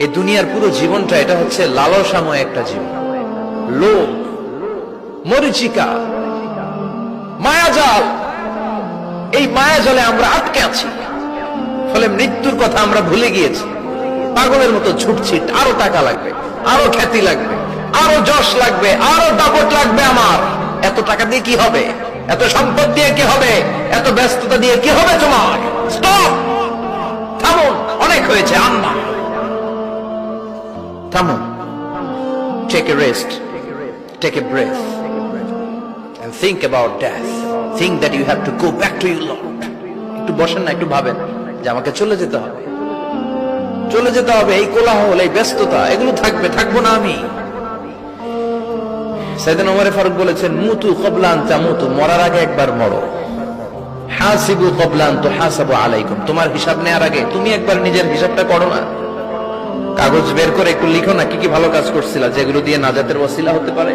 এই দুনিয়ার পুরো জীবনটা এটা হচ্ছে লালসাময় একটা জীবন, লোভ, মরিচিকা, মায়াজাল। এই মায়াজালে আমরা আটকে আছি, ফলে মৃত্যুর কথা আমরা ভুলে গিয়েছি। পাগলের মতো ছুটছি, আরো টাকা লাগবে, আরো খ্যাতি লাগবে, আরো যশ লাগবে, আরো দাপট লাগবে। আমার এত টাকা দিয়ে কি হবে, এত সম্পদ দিয়ে কি হবে, এত ব্যস্ততা দিয়ে কি হবে? তোমার স্টপ, থামুন, অনেক হয়েছে। আম্মা থামুন, take a rest, take a breath and think about death. Think that you have to go back to your Lord. একটু বসেন না, একটু ভাবেন যে আমাকে চলে যেতে হবে, চলে যেতে হবে। এই কোলাহল, এই ব্যস্ততা, এগুলো থাকবে, থাকবো না আমি। সাইয়েদনা ওমর ফারুক বলেছেন, মুতু ক্বাবলা আন তামুতু, মরার আগে একবার মরো। হাসিবু ক্বাবলা আন তুহাসাবু আলাইকুম, তোমার হিসাব নেওয়ার আগে তুমি একবার নিজের হিসাবটা করো না। কাগজ বের করে একটু লিখো না কি কি ভালো কাজ করছিলা, যেগুলো দিয়ে নাজাতের ওসিলা হতে পারে।